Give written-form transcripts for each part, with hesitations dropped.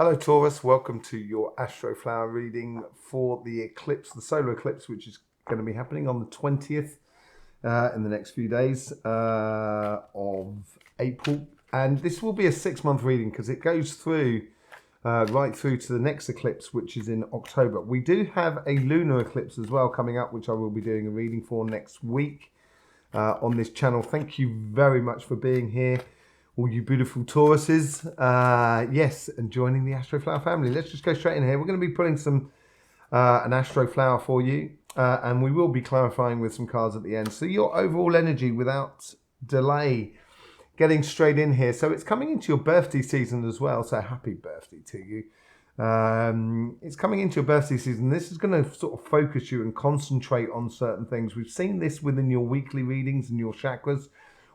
Hello Taurus, welcome to your Astroflower reading for the eclipse, the solar eclipse, which is going to be happening on the 20th in the next few days of April. And this will be a 6-month reading because it goes through right through to the next eclipse, which is in October. We do have a lunar eclipse as well coming up, which I will be doing a reading for next week on this channel. Thank you very much for being here, all you beautiful Tauruses, yes, and joining the Astroflower family. Let's just go straight in here. We're going to be pulling some an Astroflower for you, and we will be clarifying with some cards at the end. So your overall energy, without delay, getting straight in here. So it's coming into your birthday season as well. So happy birthday to you. It's coming into your birthday season. This is going to sort of focus you and concentrate on certain things. We've seen this within your weekly readings and your chakras.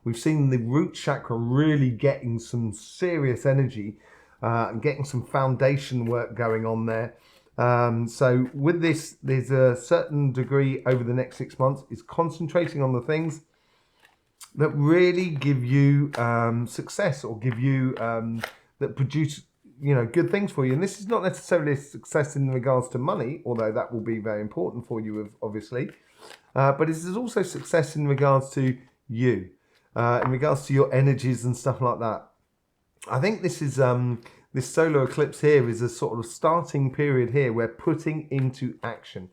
We've seen the root chakra really getting some serious energy and getting some foundation work going on there. So with this, there's a certain degree over the next 6 months is concentrating on the things that really give you success, or give you that produce good things for you. And this is not necessarily a success in regards to money, although that will be very important for you, obviously. But this is also success in regards to you. In regards to your energies and stuff like that. I think this is this solar eclipse here is a sort of starting period here. We're putting into action,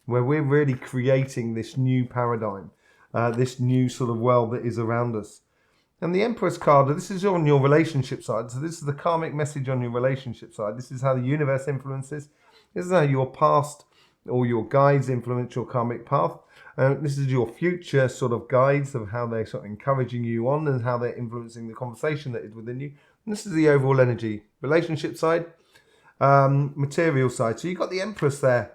where we're really creating this new paradigm, this new sort of world that is around us. And the Empress card, this is on your relationship side. So this is the karmic message on your relationship side. This is how the universe influences. This is how your past or your guides influence your karmic path. This is your future sort of guides of how they're sort of encouraging you on and how they're influencing the conversation that is within you. And this is the overall energy, relationship side, material side. So you've got the Empress there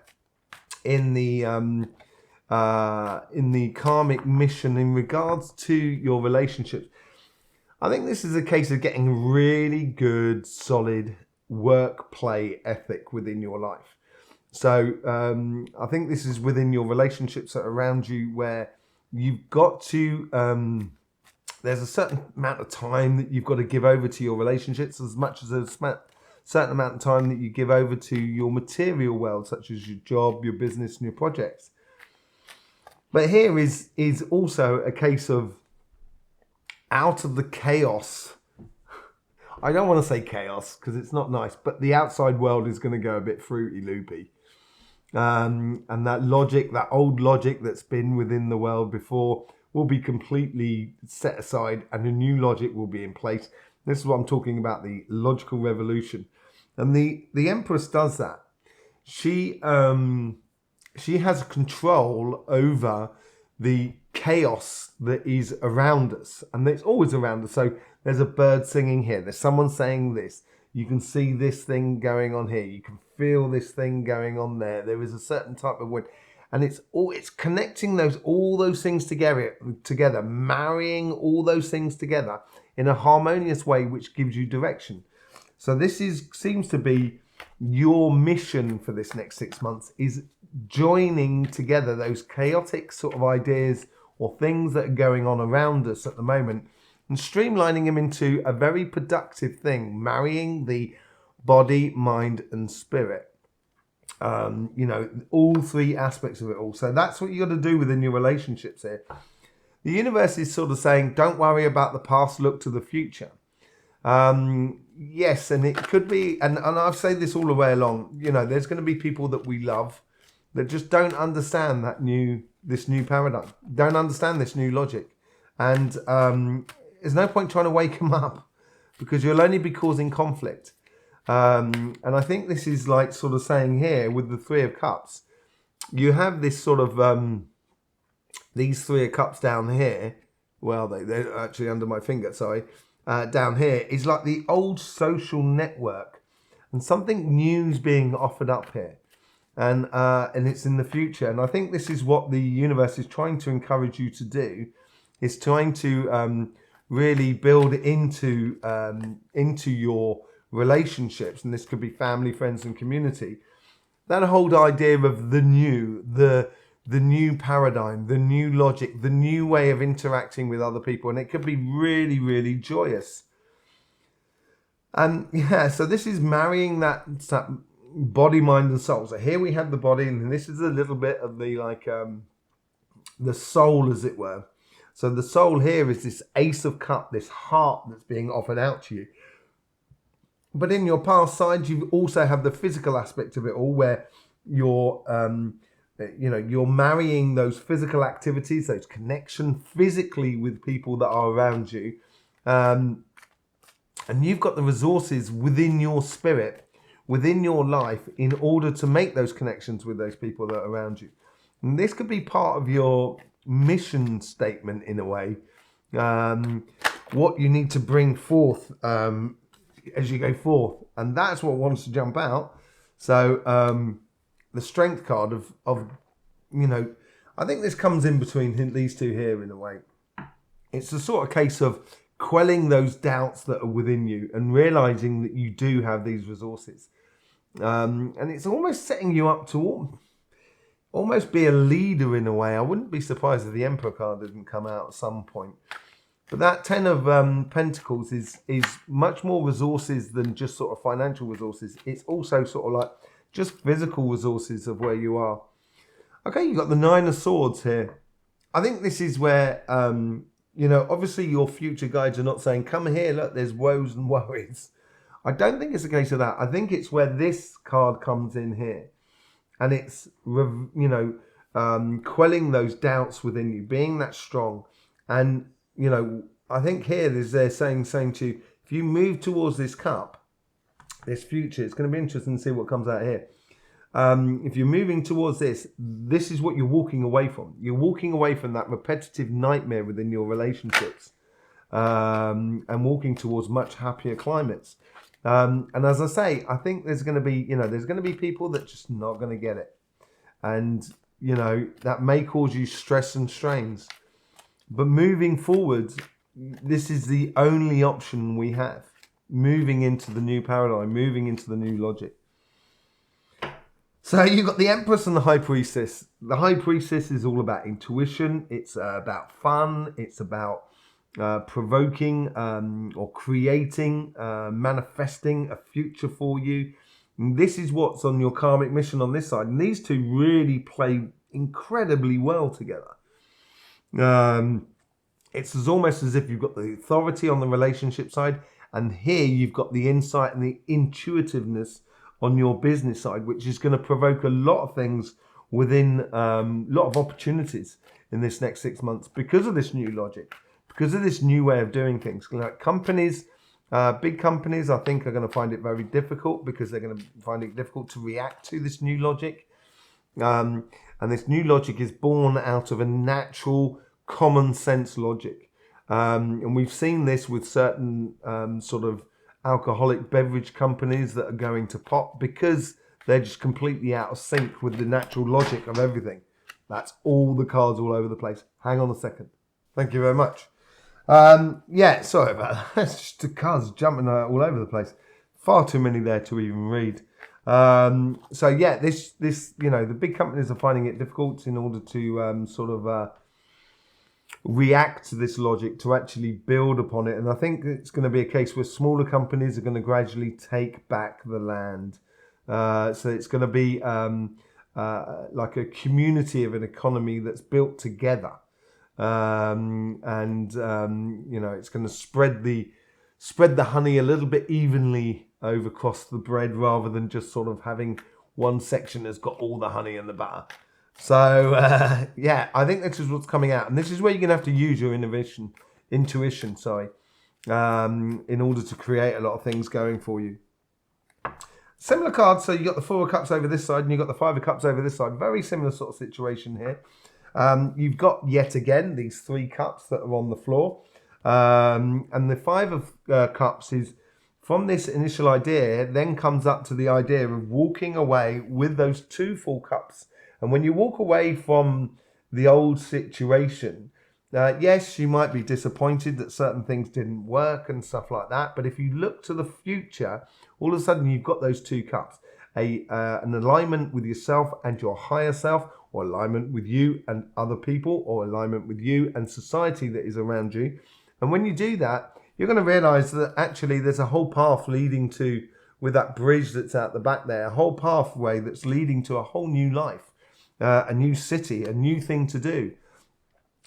in the karmic mission in regards to your relationships. I think this is a case of getting really good, solid work play ethic within your life. So I think this is within your relationships that are around you, where you've got to, there's a certain amount of time that you've got to give over to your relationships, as much as a certain amount of time that you give over to your material world, such as your job, your business, and your projects. But here is also a case of out of the chaos. I don't want to say chaos because it's not nice, but the outside world is going to go a bit fruity loopy. And that logic, that old logic that's been within the world before, will be completely set aside, and a new logic will be in place. This is what I'm talking about, the logical revolution. And the Empress does that. She has control over the chaos that is around us, and it's always around us. So there's a bird singing here, there's someone saying this, you can see this thing going on here, you can feel this thing going on there. There is a certain type of wind, and it's connecting all those things together, marrying all those things together in a harmonious way, which gives you direction. So this seems to be your mission for this next 6 months, is joining together those chaotic sort of ideas or things that are going on around us at the moment, and streamlining them into a very productive thing, marrying the body, mind, and spirit. All three aspects of it all. So that's what you got to do within your relationships here. The universe is sort of saying, don't worry about the past, look to the future. Yes, and it could be, and I've said this all the way along, there's going to be people that we love that just don't understand this new paradigm, don't understand this new logic. And there's no point trying to wake them up, because you'll only be causing conflict. And I think this is like sort of saying here with the Three of Cups, you have this sort of, these Three of Cups down here, well, they're actually under my finger, sorry, down here is like the old social network, and something new is being offered up here. And it's in the future. And I think this is what the universe is trying to encourage you to do, is trying to really build into your relationships, and this could be family, friends, and community, that whole idea of the new paradigm, the new logic, the new way of interacting with other people. And it could be really, really joyous. And yeah, so this is marrying that body, mind, and soul. So here we have the body, and this is a little bit of the the soul, as it were. So the soul here is this Ace of Cup, this heart that's being offered out to you. But in your past side, you also have the physical aspect of it all, where you're you're marrying those physical activities, those connection physically with people that are around you. And you've got the resources within your spirit, within your life, in order to make those connections with those people that are around you. And this could be part of your mission statement in a way, what you need to bring forth as you go forth. And that's what wants to jump out. So the strength card of I think this comes in between these two here in a way. It's a sort of case of quelling those doubts that are within you and realizing that you do have these resources. And it's almost setting you up to almost be a leader in a way. I wouldn't be surprised if the Emperor card didn't come out at some point. But that 10 of Pentacles is much more resources than just sort of financial resources. It's also sort of like just physical resources of where you are. Okay, you've got the 9 of Swords here. I think this is where, obviously your future guides are not saying, come here, look, there's woes and worries. I don't think it's a case of that. I think it's where this card comes in here. And it's, quelling those doubts within you, being that strong. And, I think here they're saying to you, if you move towards this cup, this future, it's going to be interesting to see what comes out here. If you're moving towards this is what you're walking away from. You're walking away from that repetitive nightmare within your relationships, and walking towards much happier climates. And as I say, I think there's going to be people that just not going to get it. And, that may cause you stress and strains. But moving forward, this is the only option we have. Moving into the new paradigm, moving into the new logic. So you've got the Empress and the High Priestess. The High Priestess is all about intuition. It's about fun. It's about provoking or creating, manifesting a future for you. And this is what's on your karmic mission on this side. And these two really play incredibly well together. It's almost as if you've got the authority on the relationship side. And here you've got the insight and the intuitiveness on your business side, which is going to provoke a lot of things within a lot of opportunities in this next 6 months because of this new logic, because of this new way of doing things. Like companies, big companies, I think are going to find it very difficult because they're going to find it difficult to react to this new logic. And this new logic is born out of a natural common sense logic. And we've seen this with certain sort of alcoholic beverage companies that are going to pop because they're just completely out of sync with the natural logic of everything. That's all the cards all over the place. Hang on a second. Thank you very much. Sorry about that. It's just the cards jumping all over the place. Far too many there to even read. This the big companies are finding it difficult in order to react to this logic, to actually build upon it. And I think it's going to be a case where smaller companies are going to gradually take back the land. So it's going to be like a community of an economy that's built together. It's going to spread the honey a little bit evenly over across the bread rather than just sort of having one section that's got all the honey and the butter. So, I think this is what's coming out. And this is where you're going to have to use your intuition, in order to create a lot of things going for you. Similar cards. So you got the 4 of Cups over this side and you've got the 5 of Cups over this side. Very similar sort of situation here. You've got, yet again, these 3 cups that are on the floor. And the 5 of Cups is, from this initial idea, then comes up to the idea of walking away with those 2 full cups. And when you walk away from the old situation, yes, you might be disappointed that certain things didn't work and stuff like that. But if you look to the future, all of a sudden you've got those 2 cups. An alignment with yourself and your higher self, or alignment with you and other people, or alignment with you and society that is around you. And when you do that, you're going to realize that actually there's a whole path leading to, with that bridge that's out the back there, a whole pathway that's leading to a whole new life, a new city, a new thing to do.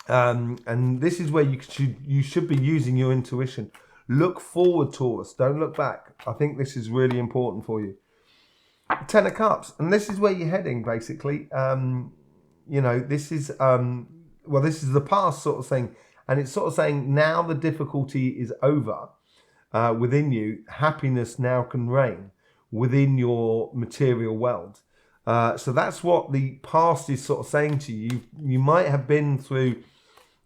And this is where you should be using your intuition. Look forward, Taurus. Don't look back. I think this is really important for you. Ten of Cups, and this is where you're heading, basically. This is this is the past sort of thing, and it's sort of saying now the difficulty is over within you. Happiness now can reign within your material world. So that's what the past is sort of saying to you. You might have been through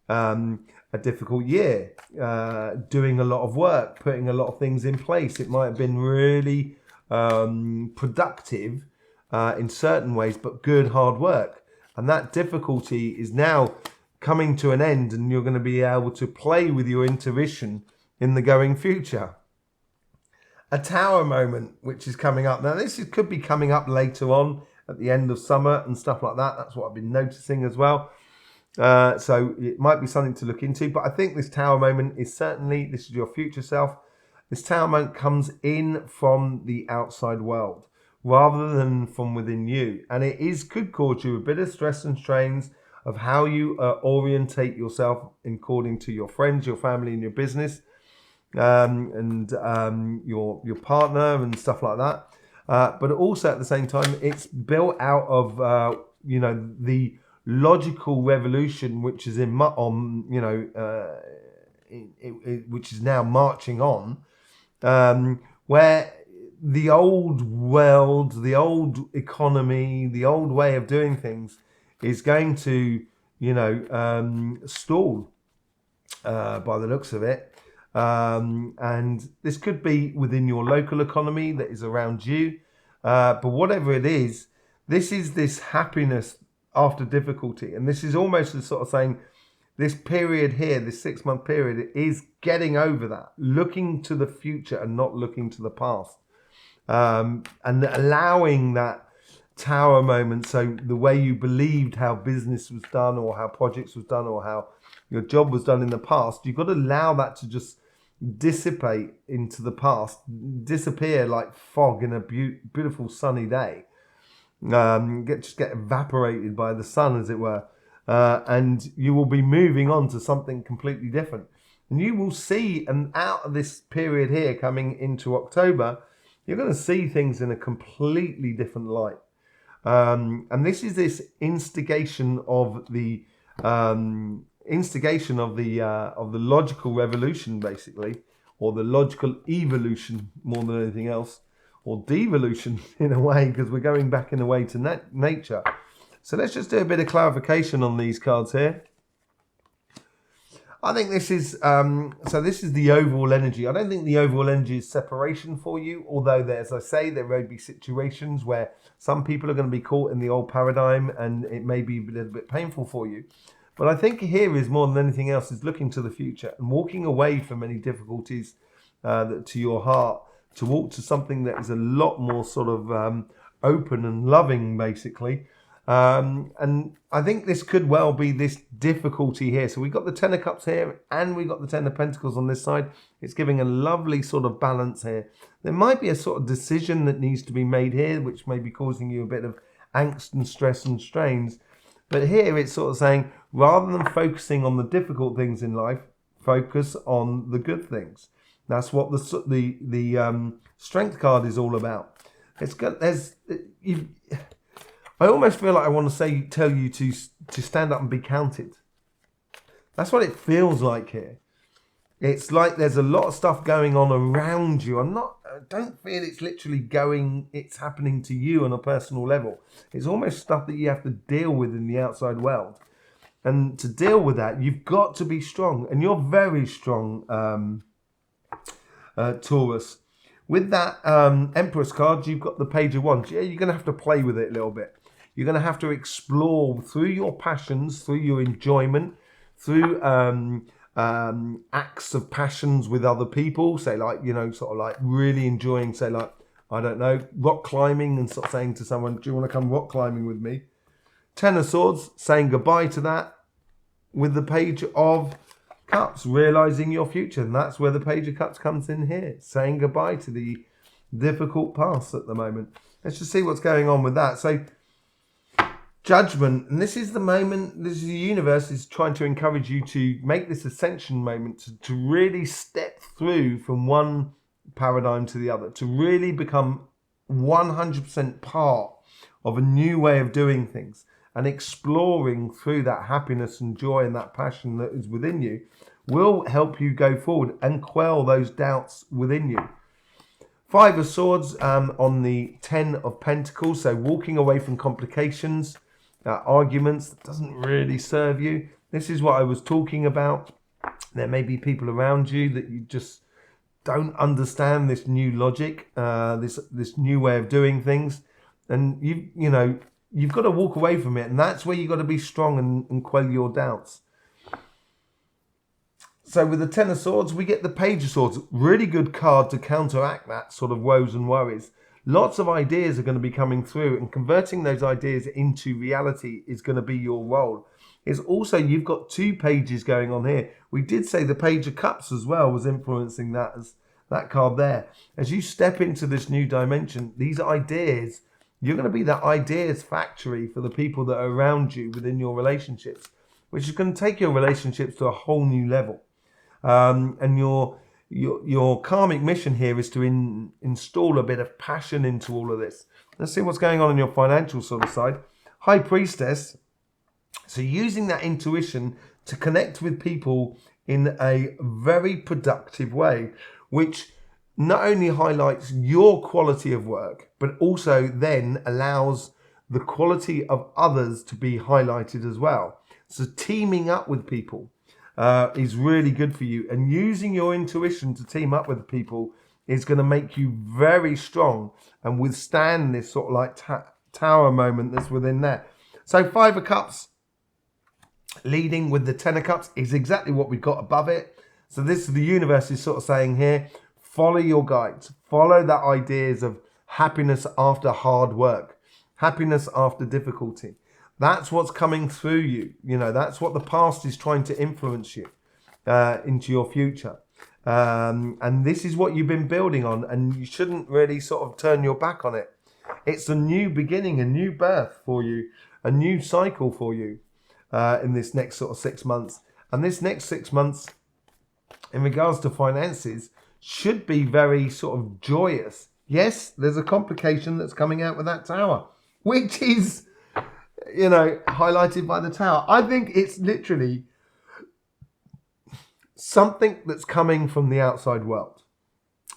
a difficult year, doing a lot of work, putting a lot of things in place. It might have been really productive in certain ways, but good hard work. And that difficulty is now coming to an end, and you're going to be able to play with your intuition in the going future. A Tower moment, which is coming up. Now, could be coming up later on at the end of summer and stuff like that. That's what I've been noticing as well. So it might be something to look into, but I think this Tower moment is certainly, this is your future self. This Tower moment comes in from the outside world rather than from within you. And could cause you a bit of stress and strains of how you orientate yourself according to your friends, your family, and your business, and your partner and stuff like that. But also at the same time, it's built out of, the logical revolution, which is which is now marching on, where the old world, the old economy, the old way of doing things is going to, stall by the looks of it. And this could be within your local economy that is around you. But whatever it is, this is this happiness after difficulty. And this is almost the sort of saying, this period here, this 6-month period, is getting over that, looking to the future and not looking to the past. And allowing that Tower moment, so the way you believed how business was done or how projects was done or how your job was done in the past, you've got to allow that to just dissipate into the past, disappear like fog in a beautiful sunny day, get evaporated by the sun, as it were, and you will be moving on to something completely different. And you will see, and out of this period here coming into October, you're going to see things in a completely different light. And this is this instigation of the logical revolution, basically, or the logical evolution more than anything else, or devolution in a way, because we're going back in a way to nature. So let's just do a bit of clarification on these cards here. I think this is, this is the overall energy. I don't think the overall energy is separation for you, although as I say, there may be situations where some people are going to be caught in the old paradigm and it may be a little bit painful for you. But I think here is more than anything else is looking to the future and walking away from any difficulties to your heart, to walk to something that is a lot more sort of open and loving, basically. And I think this could well be this difficulty here. So we've got the Ten of Cups here and we've got the Ten of Pentacles on this side. It's giving a lovely sort of balance here. There might be a sort of decision that needs to be made here, which may be causing you a bit of angst and stress and strains. But here it's sort of saying, rather than focusing on the difficult things in life, focus on the good things. That's what the Strength card is all about. I almost feel like I want to tell you to stand up and be counted. That's what it feels like here. It's like there's a lot of stuff going on around you. I don't feel it's literally it's happening to you on a personal level. It's almost stuff that you have to deal with in the outside world. And to deal with that, you've got to be strong. And you're very strong, Taurus. With that Empress card, you've got the Page of Wands. Yeah, you're going to have to play with it a little bit. You're going to have to explore through your passions, through your enjoyment, through acts of passions with other people. Say like, sort of like really enjoying, say like, I don't know, rock climbing, and sort of saying to someone, do you want to come rock climbing with me? Ten of Swords, saying goodbye to that with the Page of Cups, realizing your future. And that's where the Page of Cups comes in here, saying goodbye to the difficult past at the moment. Let's just see what's going on with that. So, Judgment, and this is the moment, this is the universe is trying to encourage you to make this ascension moment, to really step through from one paradigm to the other, to really become 100% part of a new way of doing things, and exploring through that happiness and joy and that passion that is within you will help you go forward and quell those doubts within you. Five of Swords on the 10 of Pentacles, so walking away from complications, arguments that doesn't really serve you. This is what I was talking about. There may be people around you that you just don't understand this new logic, this new way of doing things, and you've got to walk away from it, and that's where you've got to be strong and quell your doubts. So with the 10 of Swords, we get the Page of Swords. Really good card to counteract that sort of woes and worries. Lots of ideas are going to be coming through, and converting those ideas into reality is going to be your role. It's also, you've got two pages going on here. We did say the Page of Cups as well was influencing that, as that card there. As you step into this new dimension, these ideas, you're going to be that ideas factory for the people that are around you within your relationships, which is going to take your relationships to a whole new level. And your karmic mission here is to install a bit of passion into all of this. Let's see what's going on your financial sort of side. High Priestess. So using that intuition to connect with people in a very productive way, which not only highlights your quality of work, but also then allows the quality of others to be highlighted as well. So teaming up with people is really good for you, and using your intuition to team up with people is going to make you very strong and withstand this sort of like tower moment that's within there. So 5 of Cups leading with the 10 of Cups is exactly what we've got above it. So this is the universe is sort of saying here, follow your guides, follow that ideas of happiness after hard work, happiness after difficulty. That's what's coming through you. That's what the past is trying to influence you into your future. And this is what you've been building on, and you shouldn't really sort of turn your back on it. It's a new beginning, a new birth for you, a new cycle for you in this next sort of 6 months. And this next 6 months, in regards to finances, should be very sort of joyous. Yes, there's a complication that's coming out with that tower, which is, highlighted by the tower. I think it's literally something that's coming from the outside world.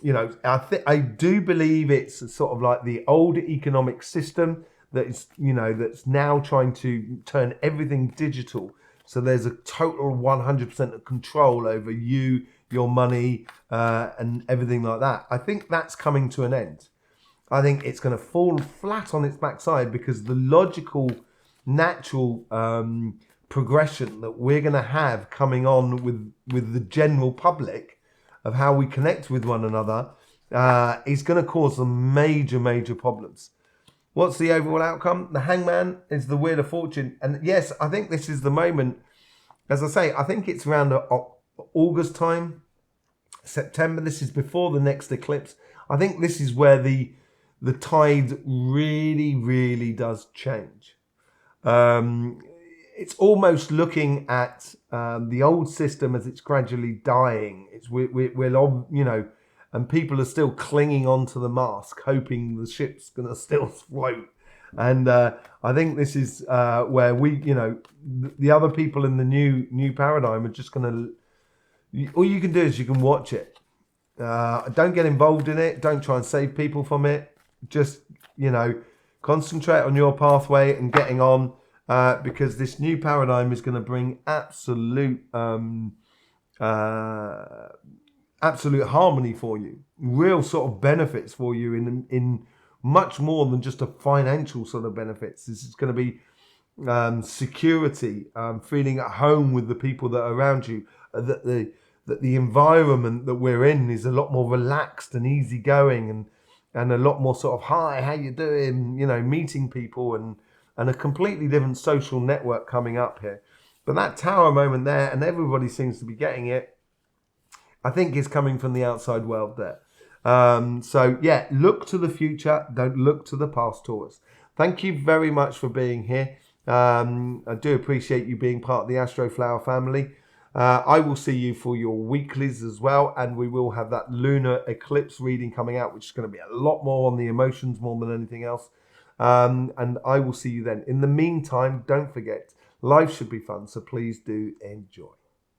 I do believe it's sort of like the old economic system that is, that's now trying to turn everything digital. So there's a total 100% of control over you, your money, and everything like that. I think that's coming to an end. I think it's going to fall flat on its backside, because the logical, natural progression that we're going to have coming on with the general public of how we connect with one another is going to cause some major problems. What's the overall outcome? The Hangman is the Wheel of Fortune. And yes, I think this is the moment. As I say, I think it's around August time, September. This is before the next eclipse. I think this is where the tide really does change. It's almost looking at the old system as it's gradually dying. And people are still clinging onto the mast, hoping the ship's going to still float. And I think this is where the other people in the new paradigm are just going to. All you can do is you can watch it. Don't get involved in it. Don't try and save people from it. Just concentrate on your pathway and getting on. Because this new paradigm is going to bring absolute harmony for you, real sort of benefits for you in much more than just a financial sort of benefits. This is going to be security, feeling at home with the people that are around you, that the environment that we're in is a lot more relaxed and easygoing, and a lot more sort of, hi, how you doing, meeting people, and a completely different social network coming up here. But that tower moment there, and everybody seems to be getting it, I think is coming from the outside world there. So yeah, look to the future. Don't look to the past, Taurus. Thank you very much for being here. I do appreciate you being part of the Astroflower family. I will see you for your weeklies as well, and we will have that lunar eclipse reading coming out, which is going to be a lot more on the emotions more than anything else. And I will see you then. In the meantime, don't forget, life should be fun, so please do enjoy.